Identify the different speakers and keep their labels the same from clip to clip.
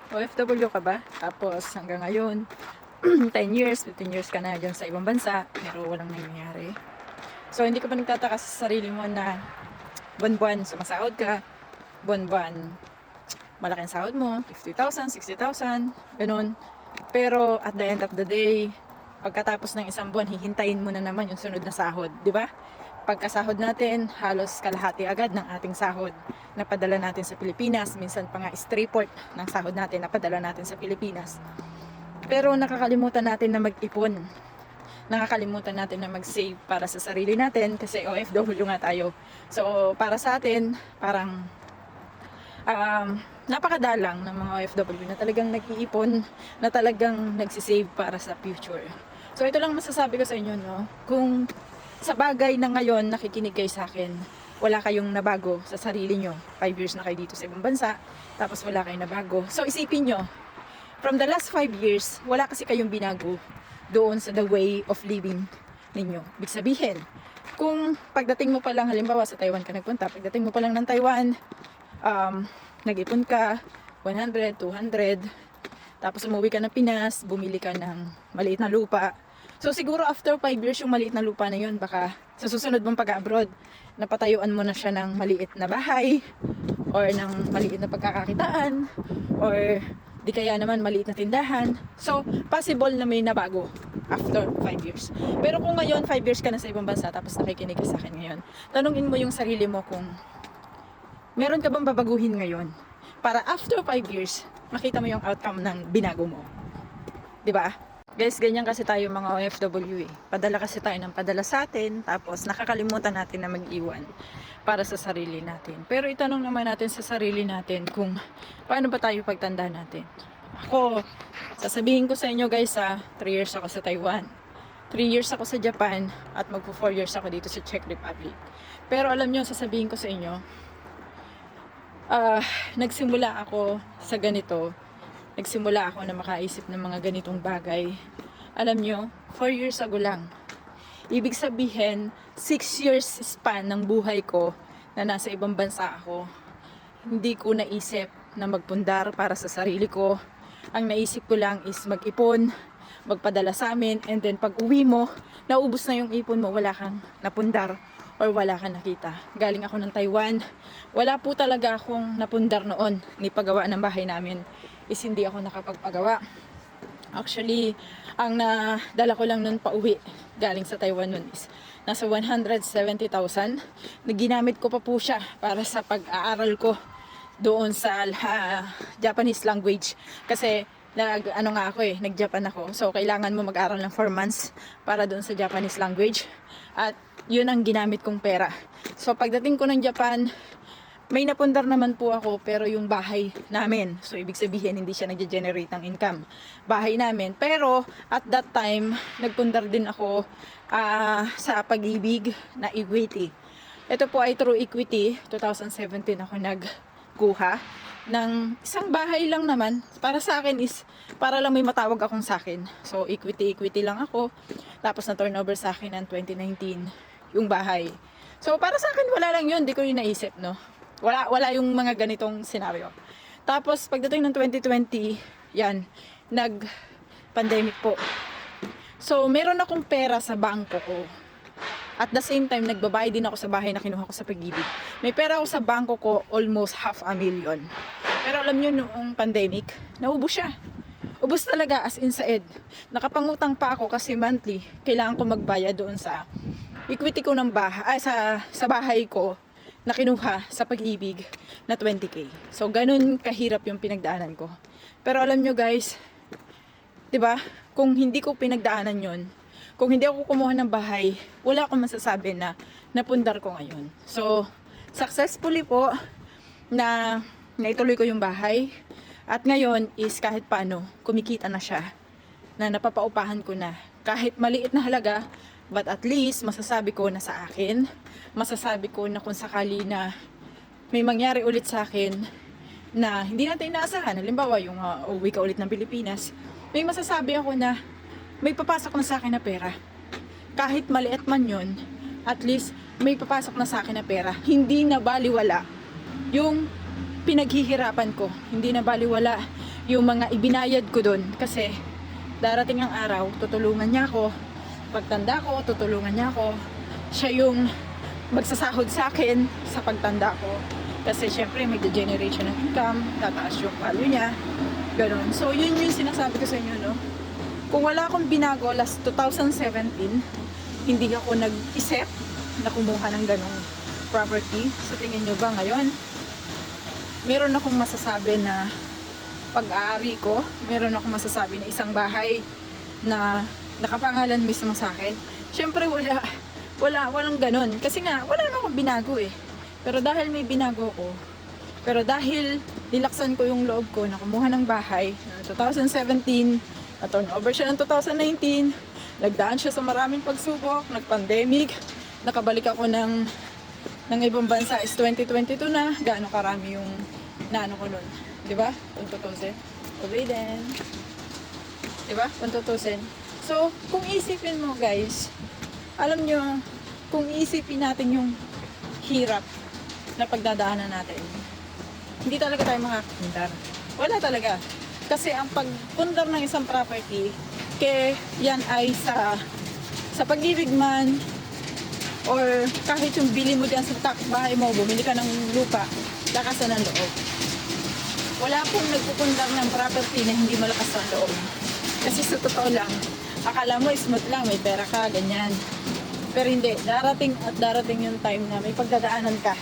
Speaker 1: OFW ka ba? Tapos hanggang ngayon, 10 years, 15 years ka na dyan sa ibang bansa, pero walang nangyayari. So, hindi ka ba nagtataka sa sarili mo na buwan-buwan sumasahod ka, buwan-buwan malaki ang sahod mo, 50,000, 60,000, ganun. Pero at the end of the day, pagkatapos ng isang buwan, hihintayin mo na naman yung sunod na sahod, di ba? Pagkasahod natin, halos kalahati agad ng ating sahod na padala natin sa Pilipinas. Minsan pa nga straight ng sahod natin na padala natin sa Pilipinas. Pero nakakalimutan natin na mag-ipon. Nakakalimutan natin na mag-save para sa sarili natin kasi OFW nga tayo. So, para sa atin, parang napakadalang ng mga OFW na talagang nag-iipon, na talagang nagsisave para sa future. So, ito lang masasabi ko sa inyo, no? Kung sa bagay na ngayon nakikinig kayo sa akin, wala kayong nabago sa sarili nyo. 5 years na kayo dito sa ibang bansa, tapos wala kayong nabago. So, isipin nyo, from the last 5 years, wala kasi kayong binago doon sa the way of living ninyo. Ibig sabihin, kung pagdating mo pa lang, halimbawa sa Taiwan ka nagpunta, pagdating mo pa lang ng Taiwan, nag-ipon ka, 100, 200, tapos umuwi ka ng Pinas, bumili ka ng maliit na lupa. So siguro after 5 years yung maliit na lupa na yun, baka sa susunod mong pag-abroad, napatayuan mo na siya ng maliit na bahay, or ng maliit na pagkakakitaan, or di kaya naman maliit na tindahan. So possible na may nabago after 5 years. Pero kung ngayon 5 years ka na sa ibang bansa, tapos nakikinig ka sa akin ngayon, tanungin mo yung sarili mo kung meron ka bang babaguhin ngayon para after 5 years, makita mo yung outcome ng binago mo. Diba? Guys, ganyan kasi tayo mga OFW eh. Padala kasi tayo ng padala sa atin, tapos nakakalimutan natin na mag-iwan para sa sarili natin. Pero itanong naman natin sa sarili natin kung paano ba tayo pagtanda natin. Ako, sasabihin ko sa inyo guys 3 years ako sa Taiwan. 3 years ako sa Japan at magpo 4 years ako dito sa Czech Republic. Pero alam nyo, sasabihin ko sa inyo, nagsimula ako sa ganito. Nagsimula ako na makaisip ng mga ganitong bagay. Alam nyo, 4 years ago lang. Ibig sabihin, 6 years span ng buhay ko na nasa ibang bansa ako. Hindi ko naisip na magpundar para sa sarili ko. Ang naisip ko lang is mag-ipon, magpadala sa amin, and then pag uwi mo, naubos na yung ipon mo, wala kang napundar or wala kang nakita. Galing ako ng Taiwan, wala po talaga akong napundar noon. Ni paggawa ng bahay namin is hindi ako nakapagpagawa. Actually, ang nadala ko lang nun pa uwi galing sa Taiwan nun is nasa 170,000. Ginamit ko pa po siya para sa pag-aaral ko doon sa Japanese language. Kasi nag-Japan ako. So, kailangan mo mag-aral ng 4 months para doon sa Japanese language. At yun ang ginamit kong pera. So, pagdating ko ng Japan, may napundar naman po ako, pero yung bahay namin. So, ibig sabihin, hindi siya nag-generate ng income. Bahay namin. Pero, at that time, nagpundar din ako sa pag-ibig na equity. Ito po ay through equity. 2017 ako nagkuha ng isang bahay lang naman. Para sa akin is, para lang may matawag akong sa akin. So, equity lang ako. Tapos, na-turnover sa akin ng 2019 yung bahay. So, para sa akin, wala lang yun. Di ko yun naisip, no? Wala yung mga ganitong senaryo. Tapos, pagdating ng 2020, yan, nag-pandemic po. So, meron akong pera sa bangko ko. At the same time, nagbabayad din ako sa bahay na kinuha ko sa pag-ibig. May pera ako sa bangko ko, almost 500,000. Pero alam nyo, noong pandemic, naubos siya. Ubos talaga, as in sa ed. Nakapangutang pa ako kasi monthly, kailangan ko magbayad doon sa equity ko ng bahay, sa bahay ko, na kinuha sa pag-ibig na 20k. So, ganun kahirap yung pinagdaanan ko. Pero alam nyo guys, 'di ba? Kung hindi ko pinagdaanan yon, kung hindi ako kumuha ng bahay, wala akong masasabi na napundar ko ngayon. So, successfully po na naituloy ko yung bahay. At ngayon is kahit paano, kumikita na siya. Na napapaupahan ko na. Kahit maliit na halaga, but at least masasabi ko na sa akin. Masasabi ko na kung sakali na may mangyari ulit sa akin na hindi natin inaasahan. Halimbawa, yung uwi ka ulit ng Pilipinas, may masasabi ako na may papasok na sa akin na pera. Kahit maliit man yun, at least may papasok na sa akin na pera. Hindi na baliwala yung pinaghihirapan ko. Hindi na baliwala yung mga ibinayad ko doon. Kasi darating ang araw, tutulungan niya ako. Pagtanda ko, tutulungan niya ako. Siya yung magsasahod sa akin sa pagtanda ko. Kasi syempre may generation ng income, tataas yung value niya. Ganon. So yun yung sinasabi ko sa inyo, no? Kung wala akong binago last 2017, hindi ako nag-isip na kumuha ng ganong property. Sa tingin nyo ba ngayon, meron akong masasabi na pag-aari ko, meron akong masasabi na isang bahay na nakapangalan mismo sa akin? Syempre walang ganon. Kasi nga, wala na akong binago eh. Pero dahil may binago ko, pero dahil nilaksan ko yung loob ko na kumuha ng bahay noong 2017, na-turnover siya ng 2019, nagdaan siya sa maraming pagsubok, nag-pandemic, nakabalik ako ng ibang bansa is 2022 na, gaano karami yung naano ko nun. Diba? Kung tutusin. Tuloy din. Diba? Kung tutusin. So, kung isipin mo guys, alam nyo, kung isipin natin yung hirap na pagdadaanan natin, hindi talaga tayo makakapundar. Wala talaga. Kasi ang pagpundar ng isang property, yan ay sa pag-ibig man, or kahit yung bili mo dyan sa bahay mo, bumili ka ng lupa, lakasan ng loob. Wala pong nagpupundar ng property na hindi malakas ang loob. Kasi sa totoo lang, akala mo smooth lang, may pera ka, ganyan. Pero hindi, darating at darating yung time na may pagdadaanan ka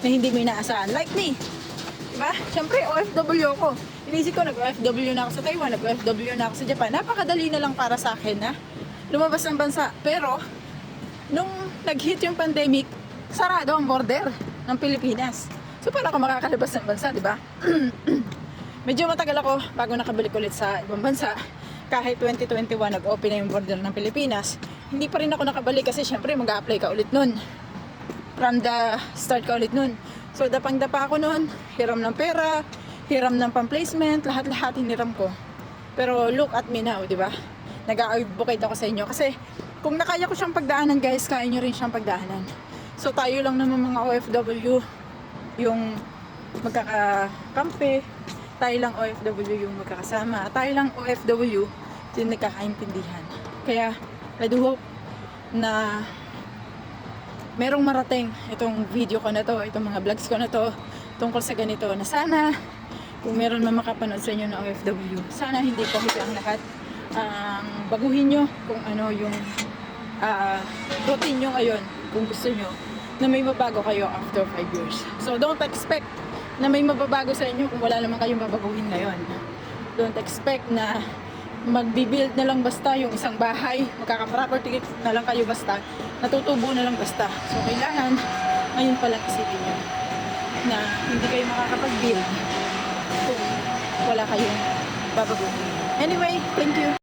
Speaker 1: na hindi mo inaasahan. Like me, diba? Siyempre, OFW ako. Inisip ko, nag-OFW na ako sa Taiwan, nag-OFW na ako sa Japan. Napakadali na lang para sa akin na lumabas ng bansa. Pero, nung nag-hit yung pandemic, sarado ang border ng Pilipinas. So, paano ako makakalabas ng bansa, diba? Medyo matagal ako bago nakabalik ulit sa ibang bansa. Kahit 2021 nag-open na yung border ng Pilipinas, hindi pa rin ako nakabalik kasi syempre mag-a-apply ka ulit nun. From the start ka ulit nun. So dapang-dapa ako nun, hiram ng pera, hiram ng pang-placement, lahat-lahat hiniram ko. Pero look at me now, di ba? Nag-a-advocate ako sa inyo kasi kung nakaya ko siyang pagdaanan guys, kaya nyo rin siyang pagdaanan. So tayo lang naman mga OFW yung magkakakampi, tayo lang OFW yung magkakasama, tayo lang OFW yung nagkakaintindihan. Kaya I do hope na merong marating itong video ko na to, itong mga vlogs ko na to tungkol sa ganito, na sana kung meron man makapanood sa inyo na OFW, sana hindi po kasi ang lahat baguhin nyo kung ano yung routine nyo ngayon, kung gusto nyo na may mabago kayo after 5 years. So don't expect na may mababago sa inyo kung wala naman kayong babaguhin ngayon. Don't expect na magbibuild na lang basta yung isang bahay, magkaka-property na lang kayo basta, natutubo na lang basta. So kailangan ngayon pa lang isipin nyo na hindi kayo makakapag-build kung wala kayong babaguhin. Anyway, thank you.